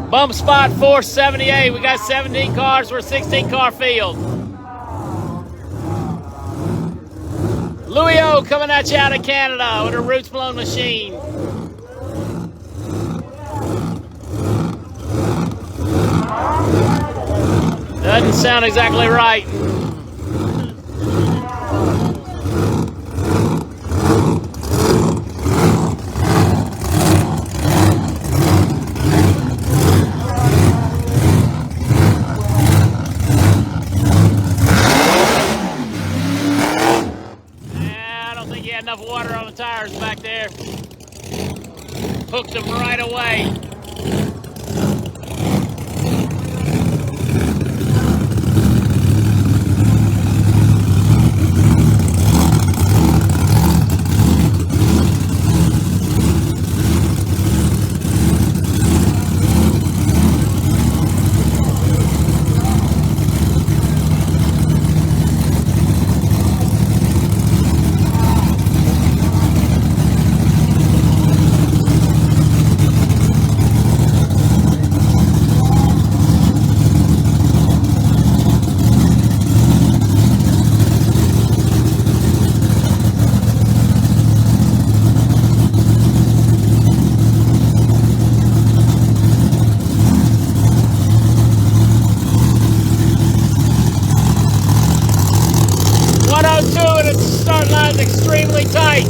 Bump spot 478. We got 17 cars. We're a 16-car field. Louis O coming at you out of Canada with a roots blown machine. Doesn't sound exactly right. Enough water on the tires back there. Hooked them right away. Start line's extremely tight.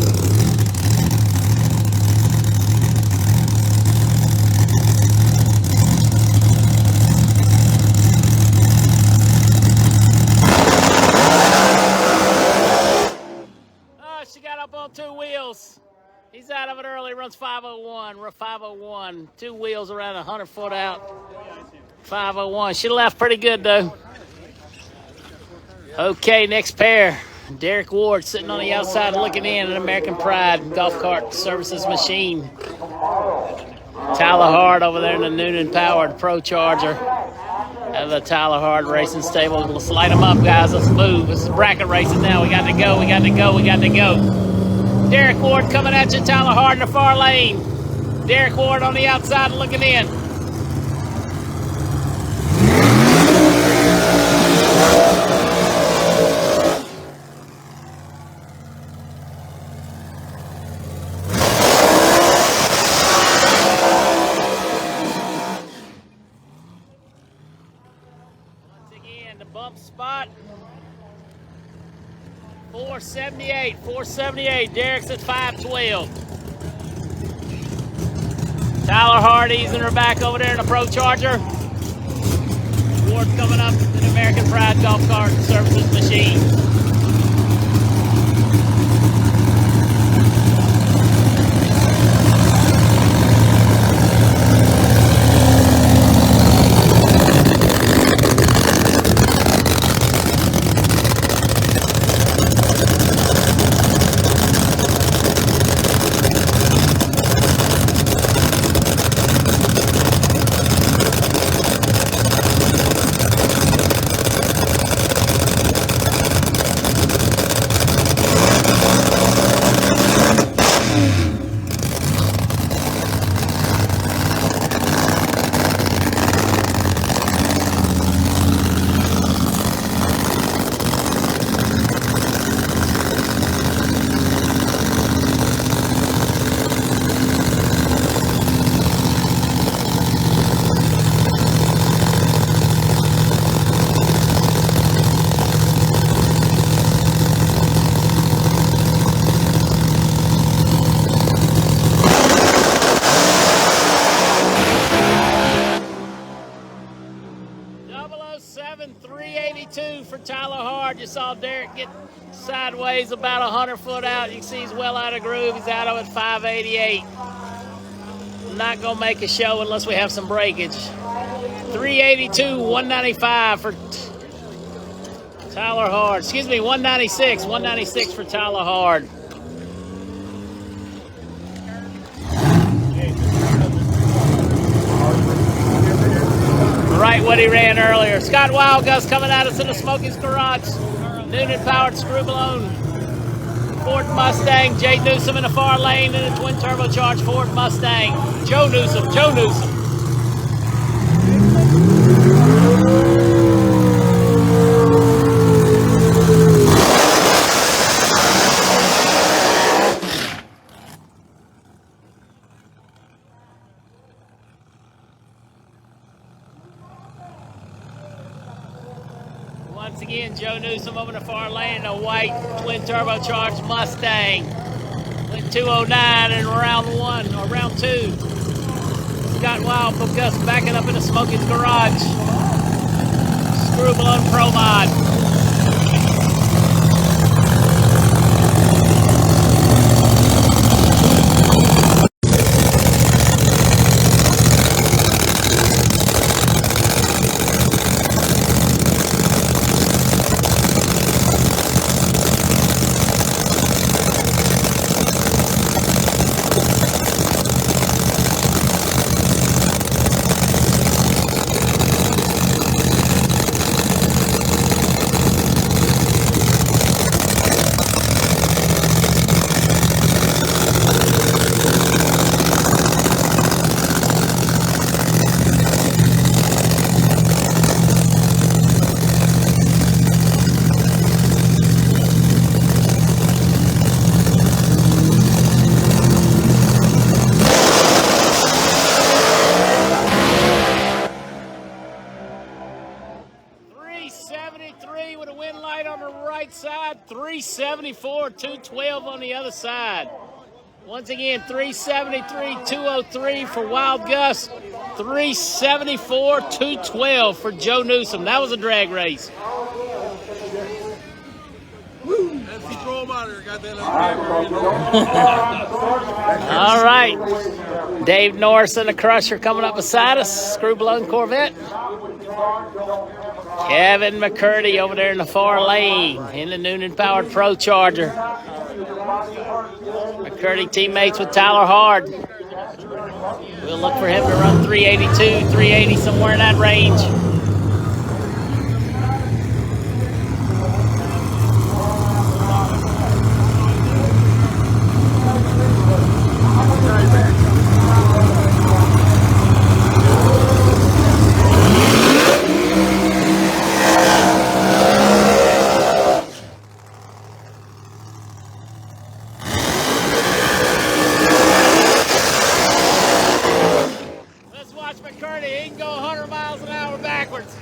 Oh, she got up on 2 wheels. He's out of it early, runs 501. We're 501. 2 wheels around 100 foot out. 501. She left pretty good though. Okay, next pair. Derek Ward sitting on the outside looking in, an American Pride golf cart services machine. Tyler Hard over there in the Noonan powered Pro Charger out of the Tyler Hard Racing Stable. Let's light them up, guys. Let's move. This is bracket racing now. We got to go. We got to go. We got to go. Derek Ward coming at you. Tyler Hard in the far lane. Derek Ward on the outside looking in. Bump spot 478. Derek's at 512. Tyler Hard easing her back over there in the Pro Charger. Ward coming up in American Pride golf cart services machine. For Tyler Hard. You saw Derek get sideways about 100 foot out. You can see he's well out of groove. He's out of it 588. Not gonna make a show unless we have some breakage. 382, 195 for Tyler Hard. Excuse me, 196 for Tyler Hard. Right what he ran earlier. Scott Wildgus coming at us in the Smokies Garage. Noonan powered screw blown Ford Mustang. Jay Newsom in the far lane in a twin turbocharged Ford Mustang. Joe Newsom. Once again, Joe Newsom over the far lane, a white twin turbocharged Mustang. Went 209 in round 1 or round 2. Scott Wild booked us backing up into Smokey's garage. Screw blown Pro Mod. With a wind light on the right side, 374, 212 on the other side. Once again, 373, 203 for Wild Gus, 374, 212 for Joe Newsom. That was a drag race. All right, Dave Norris and the Crusher coming up beside us, screw blown Corvette. Kevin McCurdy over there in the far lane in the Noonan powered Pro Charger. McCurdy teammates with Tyler Hard. We'll look for him to run 382, 380, somewhere in that range. McCurdy, he can go 100 miles an hour backwards.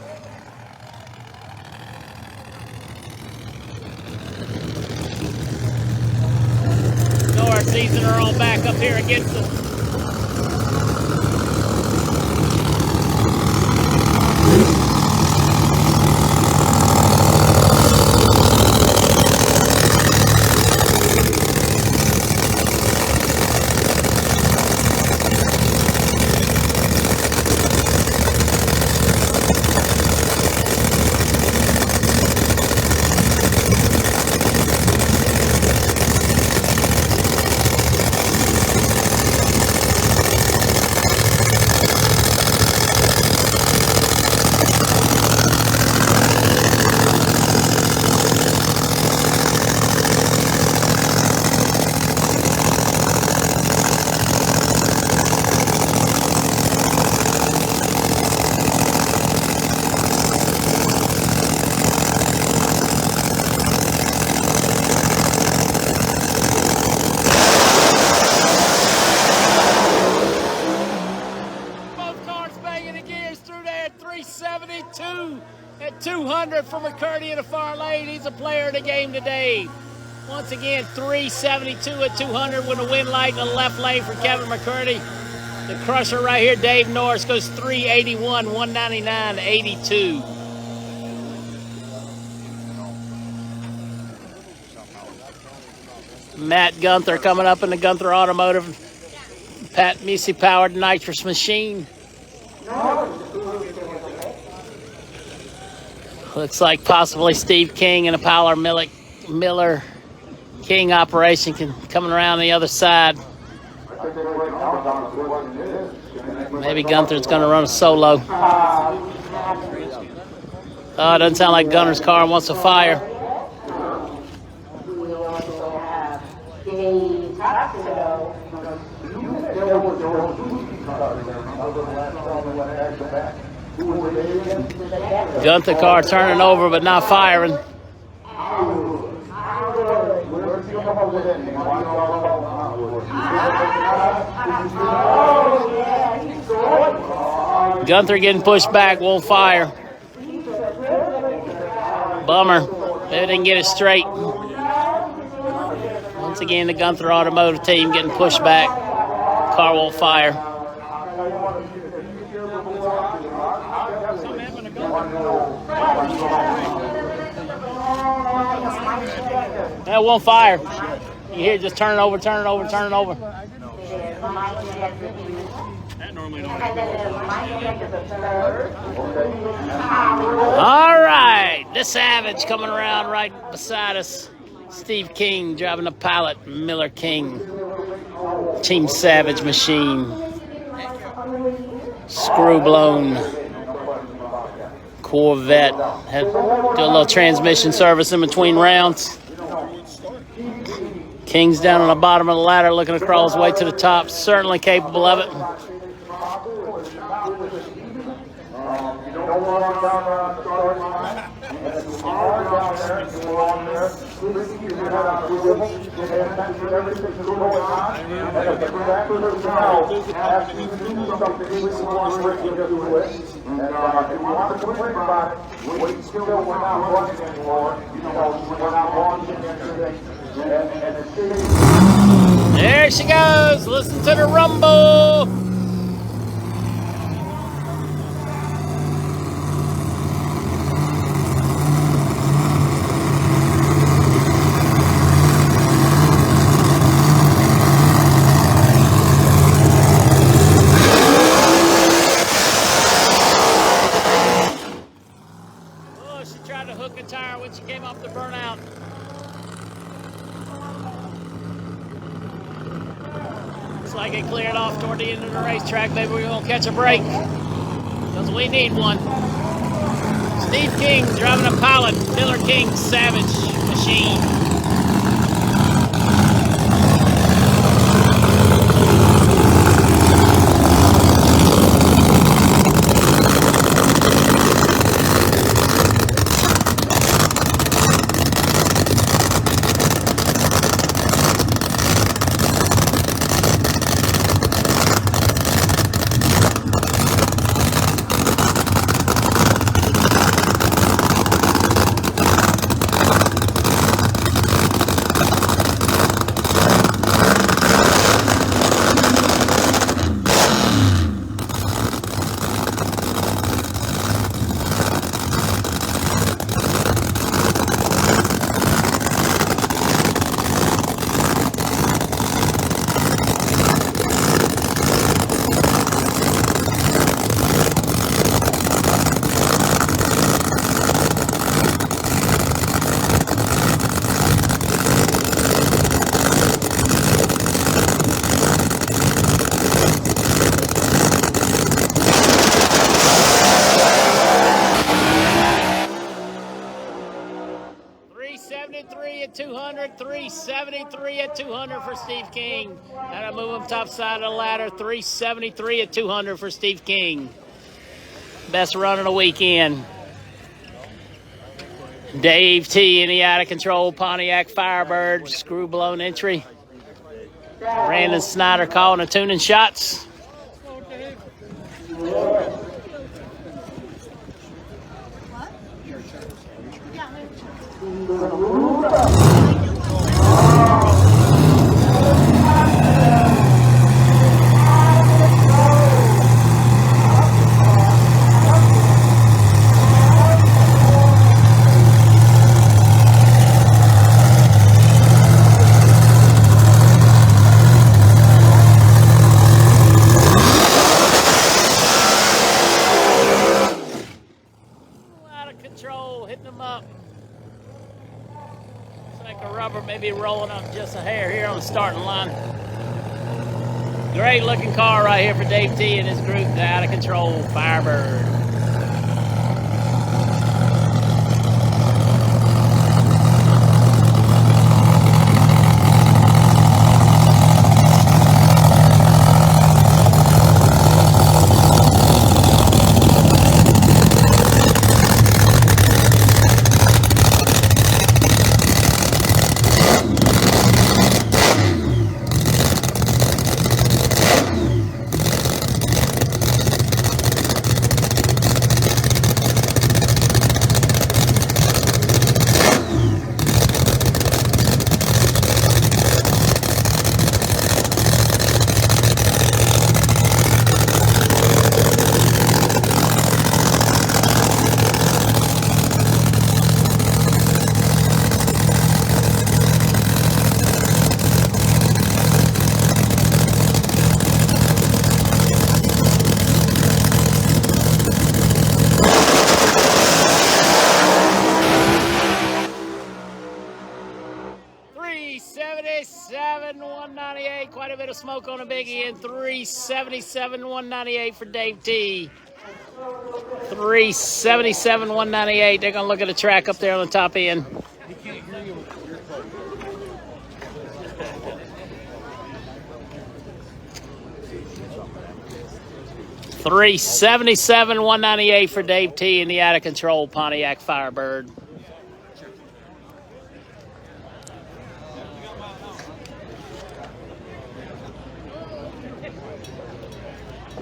North season are all back up here against us. At 200 for McCurdy in the far lane. He's a player of the game today. Once again, 372 at 200 with a wind light in the left lane for Kevin McCurdy. The Crusher right here, Dave Norris, goes 381, 199, 82. Matt Gunther coming up in the Gunther Automotive. Pat Missy powered nitrous machine. Looks like possibly Steve King and a Powler Miller King operation coming around the other side. Maybe Gunther's going to run a solo. Oh, it doesn't sound like Gunter's car wants to fire. Gunther car turning over but not firing. Gunther getting pushed back, won't fire. Bummer. They didn't get it straight. Once again, the Gunther Automotive team getting pushed back. Car will fire. That won't fire. You hear it just turn it over, turn it over, turn it over. That normally don't happen. All right, the Savage coming around right beside us. Steve King driving the Pilot, Miller King. Team Savage machine. Screw blown Corvette. Had to do a little transmission service in between rounds. King's down on the bottom of the ladder looking to crawl his way to the top. Certainly capable of it. There she goes. Listen to the rumble. Oh, she tried to hook a tire when she came off the burnout. Looks like it cleared off toward the end of the racetrack. Maybe we're going to catch a break because we need one. Steve King driving a Pilot, Miller King Savage machine. At 200, 373 at 200 for Steve King. That'll move him top side of the ladder. 373 at 200 for Steve King. Best run of the weekend. Dave T in the out of control Pontiac Firebird screw blown entry. Brandon Snyder calling the tuning shots. Maybe rolling up just a hair here on the starting line. Great looking car right here for Dave T and his group, the out of control Firebird. quite a bit of smoke on a biggie in 377, 198 for Dave T. 377, 198. They're going to look at a track up there on the top end. 377, 198 for Dave T in the out of control Pontiac Firebird.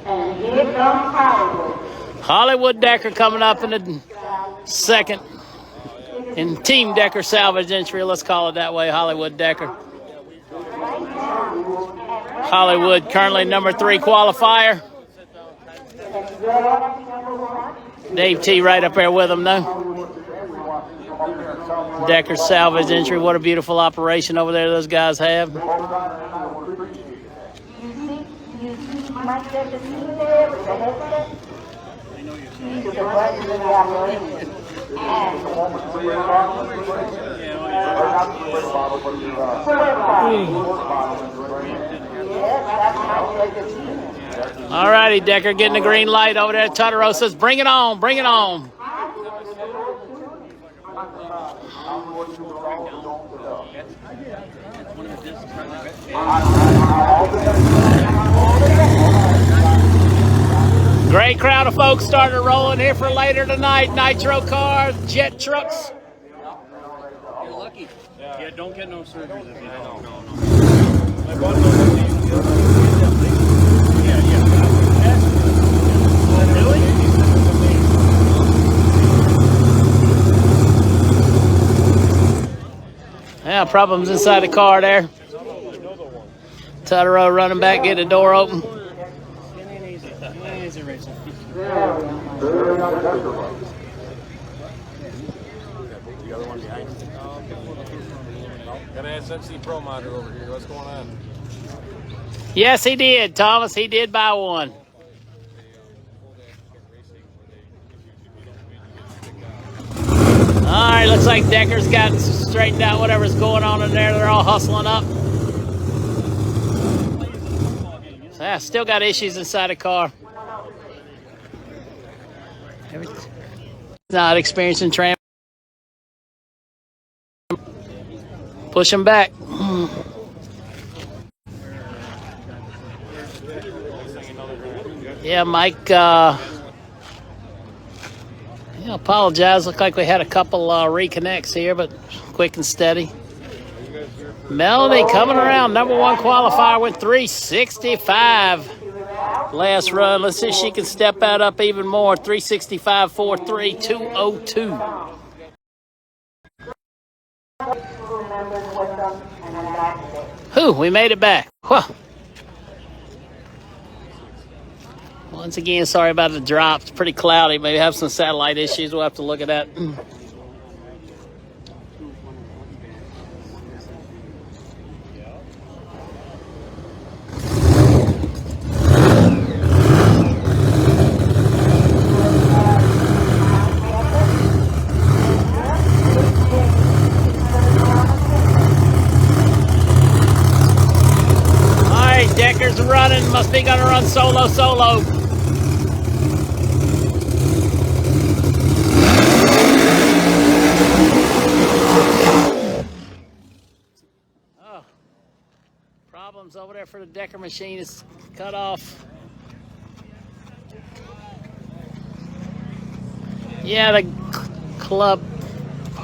And here comes Hollywood. Hollywood Decker coming up in the second. In Team Decker salvage entry, let's call it that way, Hollywood Decker. Hollywood currently number 3 qualifier. Dave T right up there with him though. Decker salvage entry, what a beautiful operation over there those guys have. All righty, Decker getting the green light over there. Totoro says, bring it on, bring it on. Great crowd of folks started rolling here for later tonight. Nitro cars, jet trucks. You're lucky. Yeah, don't get no surgeries if you don't. No. Really? Yeah, problems inside the car there. Totoro running back, get the door open. Easy racing. The other one behind. Got an SFC Pro monitor over here. What's going on? Yes, he did, Thomas. He did buy one. All right, looks like Decker's got straightened out whatever's going on in there. They're all hustling up. Yeah, still got issues inside the car. Not experiencing tram. Push him back. Yeah, Mike, I apologize. Looked like we had a couple reconnects here, but quick and steady. Melanie coming around. Number 1 qualifier with 365. Last run. Let's see if she can step that up even more. 365, 43, 202. Whew, we made it back. Whew. Once again, sorry about the drop. It's pretty cloudy. Maybe have some satellite issues. We'll have to look at that. Decker's running, must be gonna run solo. Oh, problems over there for the Decker machine is cut off. Yeah, the club,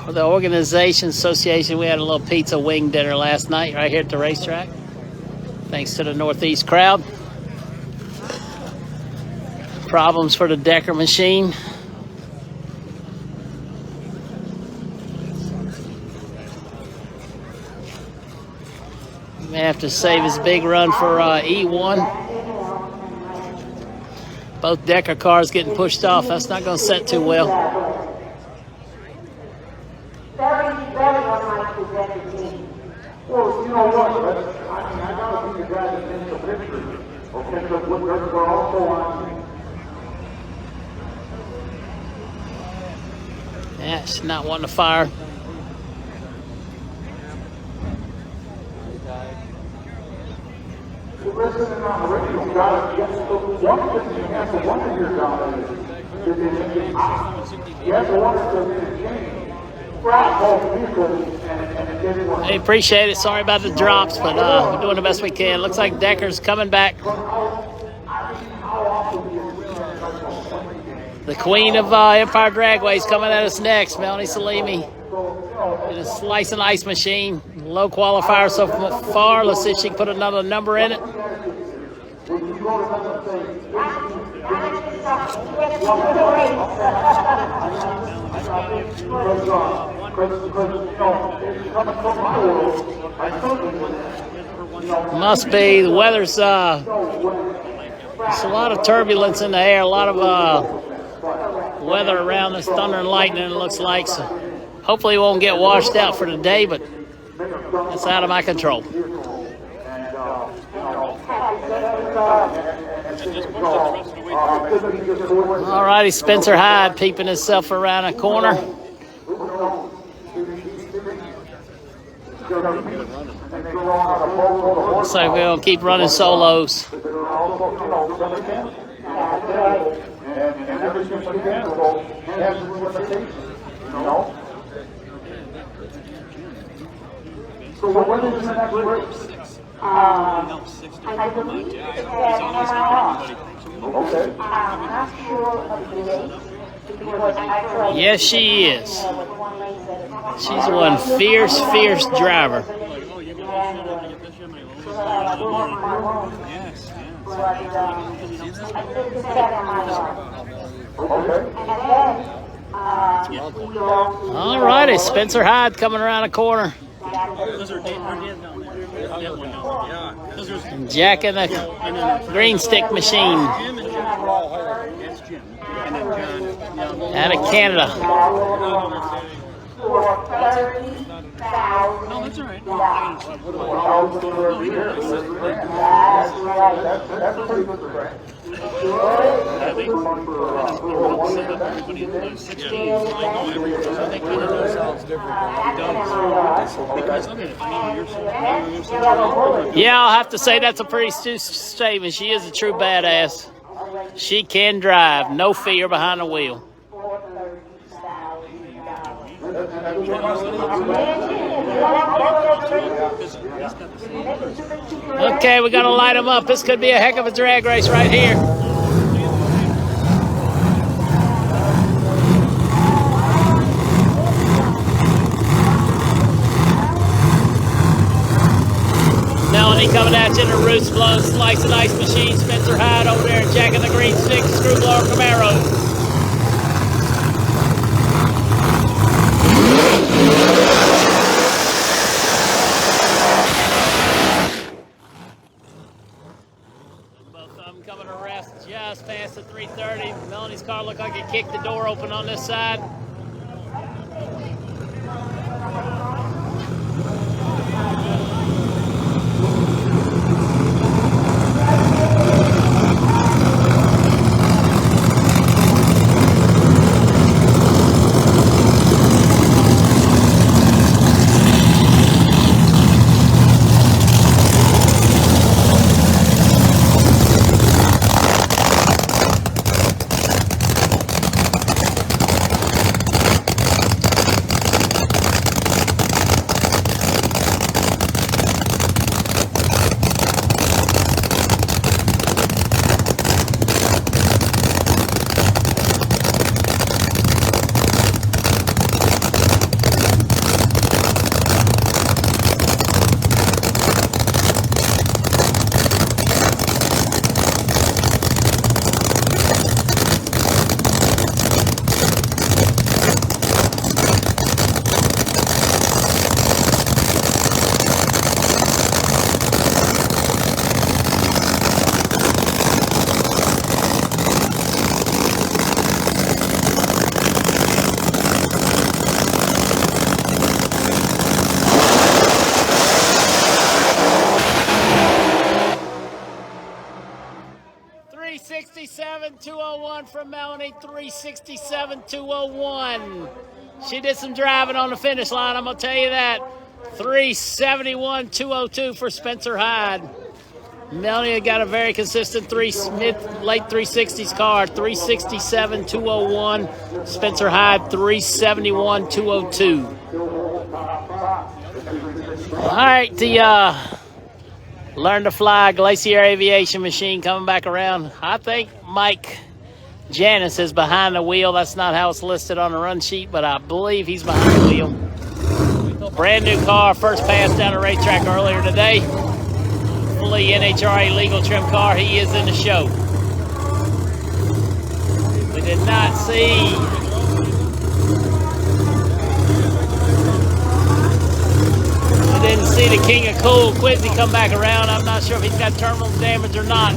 the organization association, we had a little pizza wing dinner last night right here at the racetrack. Thanks to the Northeast crowd. Problems for the Decker machine. May have to save his big run for E1. Both Decker cars getting pushed off. That's not going to set too well. Very unlike the Decker team. Well, you know what? I gotta be the guy that takes the picture. Okay, so we're also on. Yeah, she's not wanting to fire. got to, one of the things you have to wonder here, John, is you have to wonder if there's a change. Hey, appreciate it. Sorry about the drops, but we're doing the best we can. Looks like Decker's coming back. The queen of Empire Dragway is coming at us next, Melanie Salimi. In a slice and ice machine. Low qualifier so far. Let's see if she can put another number in it. Must be. The weather's, there's a lot of turbulence in the air, a lot of weather around this thunder and lightning, it looks like. So hopefully it won't get washed out for the day, but it's out of my control. All righty, Spencer Hyde peeping himself around a corner. Looks like we're going to keep running solos. So what is the next race? I believe it's at NIR. Okay. I'm not sure of the date because I tried. Yes, she is. She's one fierce driver. All righty, Spencer Hyde coming around the corner. And Jack in the green stick machine. Out of Canada. No, that's all right. Yeah, I'll have to say that's a pretty statement. She is a true badass. She can drive, no fear behind the wheel. Okay, we got to light them up. This could be a heck of a drag race right here. Melanie coming at you in a roost blown slice and ice machine. Spencer Hyde over there, Jack in the green stick, screw blower Camaro. Coming to rest just past the 330. Melanie's car looked like it kicked the door open on this side. $367,201 from Melanie. $367,201. She did some driving on the finish line, I'm going to tell you that. $371,202 for Spencer Hyde. Melania got a very consistent late 360s car, 367 201. Spencer Hyde 371 202. All right, the Learn to Fly Glacier Aviation machine coming back around. I think Mike Janis is behind the wheel. That's not how it's listed on the run sheet, but I believe he's behind the wheel. Brand new car, first pass down the racetrack earlier today. Fully NHRA legal trim car. He is in the show. We did not see the King of Cool, Quincy, come back around. I'm not sure if he's got terminal damage or not.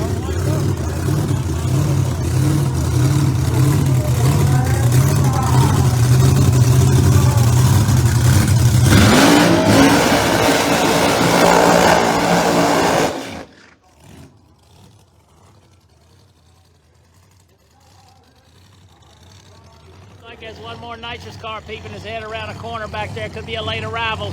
Looks like there's one more nitrous car peeping his head around a corner back there. Could be a late arrival.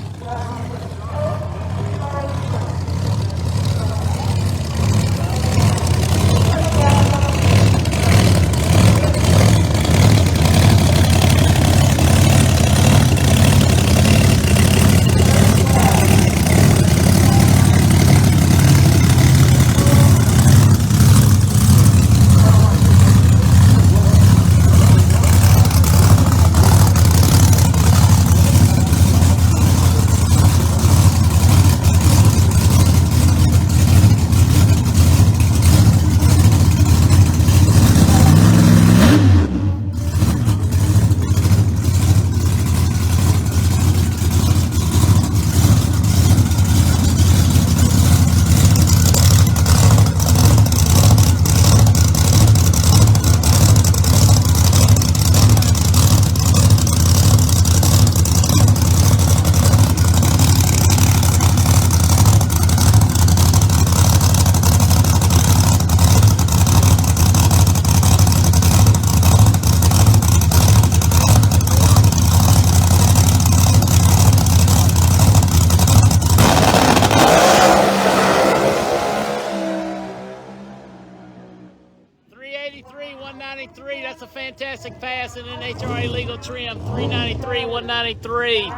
That's a fantastic pass in an HRA legal trim. 393, 193.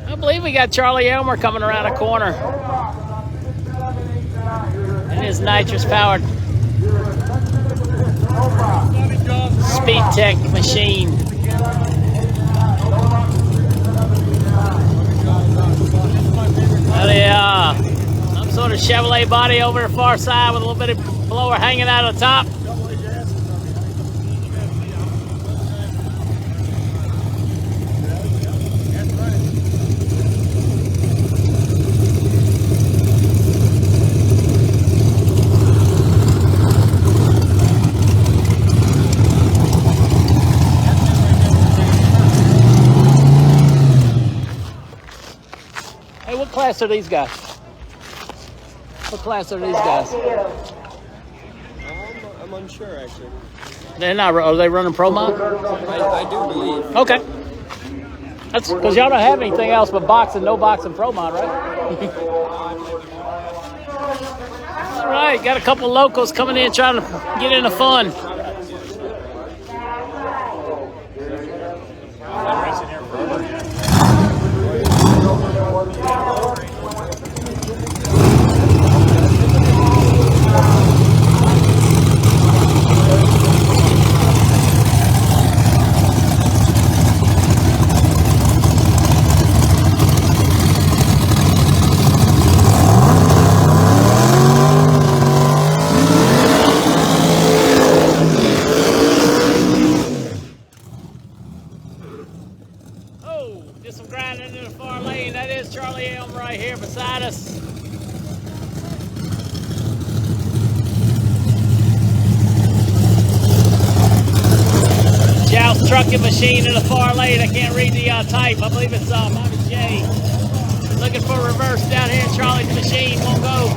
I believe we got Charlie Elmer coming around a corner in his nitrous powered Speed Tech machine. Oh yeah, some sort of Chevrolet body over the far side with a little bit of blower hanging out of the top. Hey, what class are these guys? What class are these guys? I'm unsure, actually. They're not. Are they running Pro Mod? I do believe. Okay. That's because y'all don't have anything else but boxing, no boxing Pro Mod, right? All right, got a couple locals coming in trying to get into fun. Just some grinding into the far lane. That is Charlie Elm right here beside us. Joust trucking machine in the far lane. I can't read the type. I believe it's Bobby J. Looking for reverse down here in Charlie's machine. Won't go.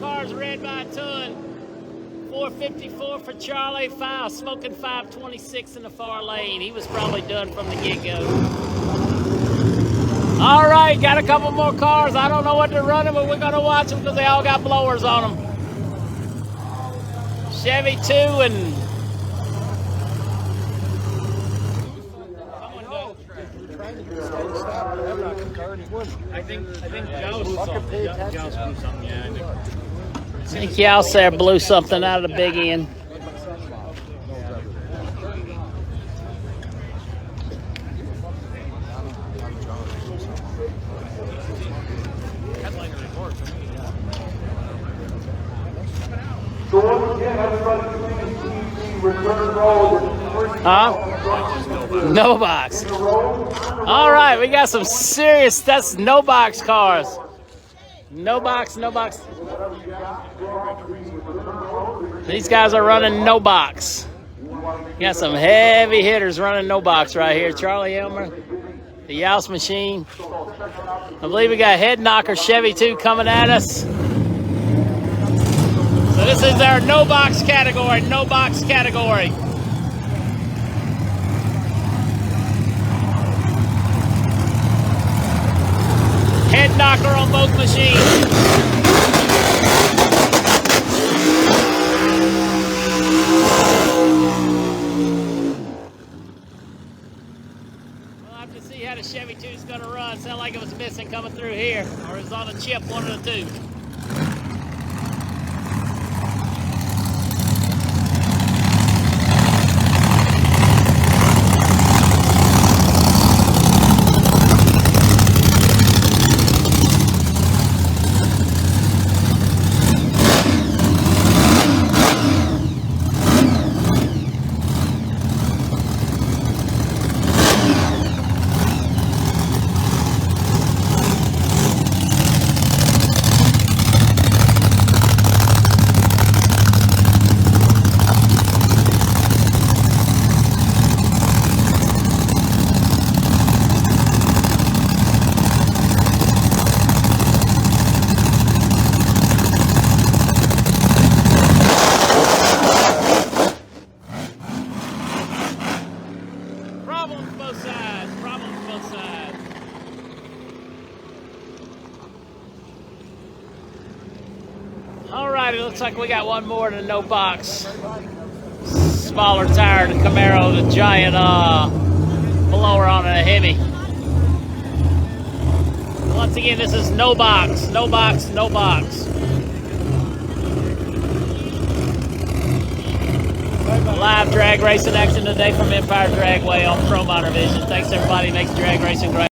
cars red by a ton. 454 for Charlie, smoking 526 in the far lane. He was probably done from the get-go. All right, got a couple more cars. I don't know what they're running, but we're going to watch them because they all got blowers on them. Chevy 2 and... I think Joust blew something. Joust blew something, yeah, I think. I think Youse there blew something out of the big end. So once again, everybody please the return roll. Huh? No box. All right, we got some serious, that's no box cars. No box, no box. These guys are running no box. Got some heavy hitters running no box right here. Charlie Elmer, the Youse machine. I believe we got Head Knocker Chevy 2 coming at us. So this is our no box category, no box category. Head knocker on both machines. We'll have to see how the Chevy 2 is going to run. Sound like it was missing coming through here, or it's on a chip, one of the two. Alrighty, looks like we got one more than no box. Smaller tire, the Camaro, the giant blower on a Hemi. Once again, this is no box, no box, no box. Live drag racing action today from Empire Dragway on Pro Motor Vision. Thanks everybody, makes drag racing great.